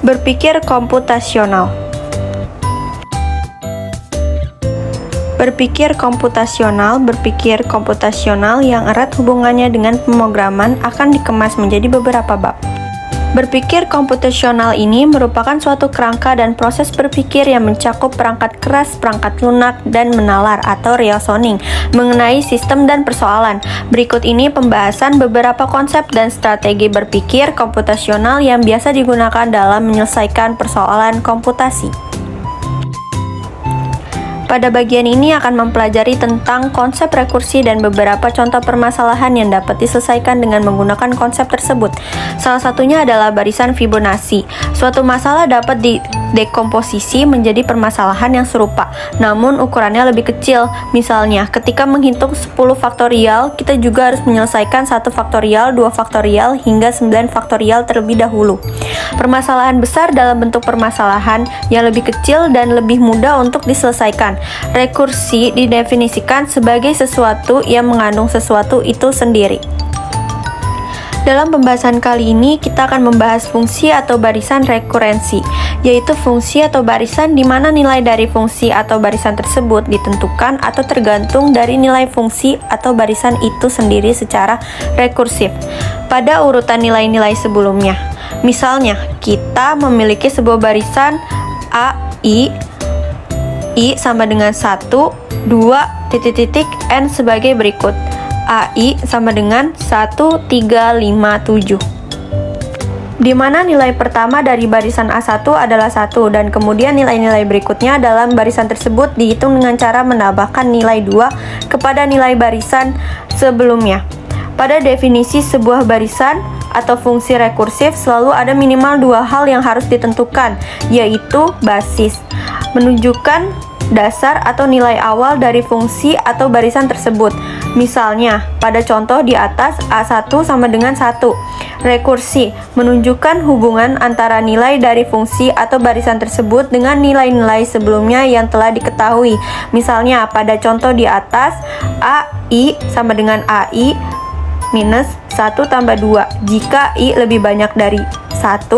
Berpikir komputasional. Berpikir komputasional yang erat hubungannya dengan pemrograman akan dikemas menjadi beberapa bab. Berpikir komputasional ini merupakan suatu kerangka dan proses berpikir yang mencakup perangkat keras, perangkat lunak, dan menalar atau reasoning mengenai sistem dan persoalan. Berikut ini pembahasan beberapa konsep dan strategi berpikir komputasional yang biasa digunakan dalam menyelesaikan persoalan komputasi. Pada bagian ini akan mempelajari tentang konsep rekursi dan beberapa contoh permasalahan yang dapat diselesaikan dengan menggunakan konsep tersebut. Salah satunya adalah barisan Fibonacci. Suatu masalah dapat didekomposisi menjadi permasalahan yang serupa, namun ukurannya lebih kecil. Misalnya, ketika menghitung 10 faktorial, kita juga harus menyelesaikan 1 faktorial, 2 faktorial, hingga 9 faktorial terlebih dahulu. Permasalahan besar dalam bentuk permasalahan yang lebih kecil dan lebih mudah untuk diselesaikan. Rekursi didefinisikan sebagai sesuatu yang mengandung sesuatu itu sendiri. Dalam pembahasan kali ini, kita akan membahas fungsi atau barisan rekurensi, yaitu fungsi atau barisan di mana nilai dari fungsi atau barisan tersebut ditentukan atau tergantung dari nilai fungsi atau barisan itu sendiri secara rekursif pada urutan nilai-nilai sebelumnya. Misalnya, kita memiliki sebuah barisan A, I sama dengan 1, 2, n sebagai berikut. AI sama dengan 1, 3, 5, 7. Di mana nilai pertama dari barisan A1 adalah 1 dan kemudian nilai-nilai berikutnya dalam barisan tersebut dihitung dengan cara menambahkan nilai 2 kepada nilai barisan sebelumnya. Pada definisi sebuah barisan atau fungsi rekursif selalu ada minimal 2 hal yang harus ditentukan, yaitu basis, menunjukkan dasar atau nilai awal dari fungsi atau barisan tersebut. Misalnya, pada contoh di atas, A1 sama dengan 1. Rekursi, menunjukkan hubungan antara nilai dari fungsi atau barisan tersebut dengan nilai-nilai sebelumnya yang telah diketahui. Misalnya, pada contoh di atas, AI sama dengan AI minus 1 tambah 2. Jika I lebih banyak dari 1,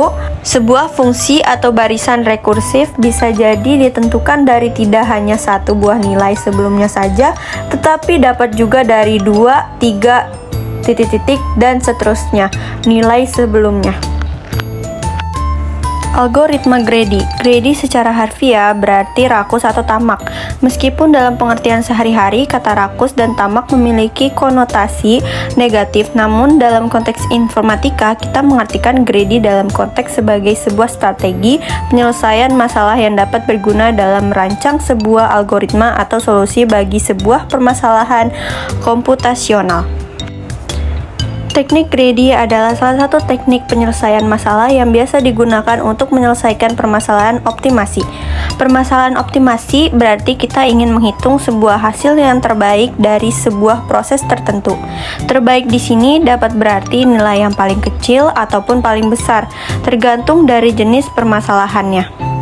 sebuah fungsi atau barisan rekursif bisa jadi ditentukan dari tidak hanya satu buah nilai sebelumnya saja, tetapi dapat juga dari 2, 3, dan seterusnya nilai sebelumnya. Algoritma Grady. Grady secara harfiah berarti rakus atau tamak. Meskipun dalam pengertian sehari-hari kata rakus dan tamak memiliki konotasi negatif, namun dalam konteks informatika kita mengartikan Grady dalam konteks sebagai sebuah strategi penyelesaian masalah yang dapat berguna dalam merancang sebuah algoritma atau solusi bagi sebuah permasalahan komputasional. Teknik Grady adalah salah satu teknik penyelesaian masalah yang biasa digunakan untuk menyelesaikan permasalahan optimasi. Permasalahan optimasi berarti kita ingin menghitung sebuah hasil yang terbaik dari sebuah proses tertentu. Terbaik di sini dapat berarti nilai yang paling kecil ataupun paling besar, tergantung dari jenis permasalahannya.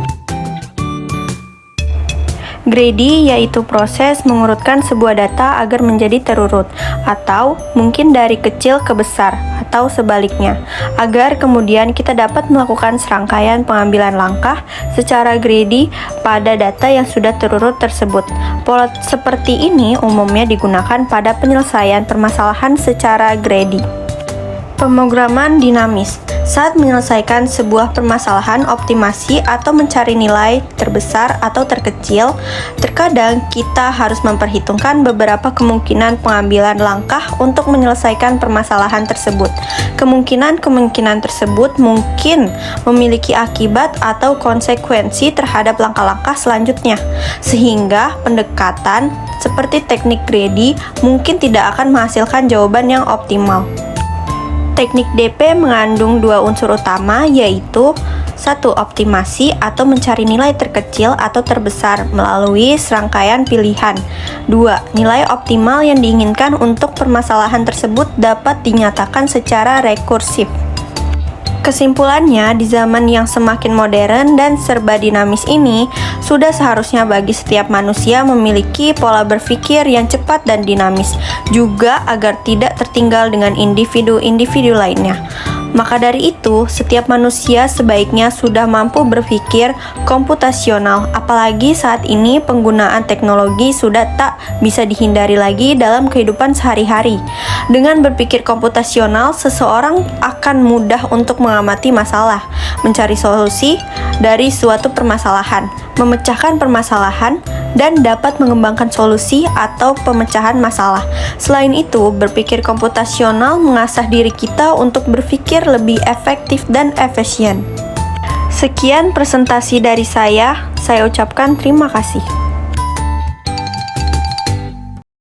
Grady yaitu proses mengurutkan sebuah data agar menjadi terurut, atau mungkin dari kecil ke besar, atau sebaliknya, agar kemudian kita dapat melakukan serangkaian pengambilan langkah secara Grady pada data yang sudah terurut tersebut. Pola seperti ini umumnya digunakan pada penyelesaian permasalahan secara Grady. Pemrograman dinamis. Saat menyelesaikan sebuah permasalahan optimasi atau mencari nilai terbesar atau terkecil, terkadang kita harus memperhitungkan beberapa kemungkinan pengambilan langkah untuk menyelesaikan permasalahan tersebut. Kemungkinan-kemungkinan tersebut mungkin memiliki akibat atau konsekuensi terhadap langkah-langkah selanjutnya, sehingga pendekatan seperti teknik Grady mungkin tidak akan menghasilkan jawaban yang optimal. Teknik DP mengandung 2 unsur utama, yaitu 1. Optimasi atau mencari nilai terkecil atau terbesar melalui serangkaian pilihan. 2. Nilai optimal yang diinginkan untuk permasalahan tersebut dapat dinyatakan secara rekursif. Kesimpulannya, di zaman yang semakin modern dan serba dinamis ini, sudah seharusnya bagi setiap manusia memiliki pola berpikir yang cepat dan dinamis, juga agar tidak tertinggal dengan individu-individu lainnya. Maka dari itu, setiap manusia sebaiknya sudah mampu berpikir komputasional, apalagi saat ini penggunaan teknologi sudah tak bisa dihindari lagi dalam kehidupan sehari-hari. Dengan berpikir komputasional, seseorang akan mudah untuk mengamati masalah, mencari solusi dari suatu permasalahan, memecahkan permasalahan, dan dapat mengembangkan solusi atau pemecahan masalah. Selain itu, berpikir komputasional mengasah diri kita untuk berpikir lebih efektif dan efisien. Sekian presentasi dari saya ucapkan terima kasih.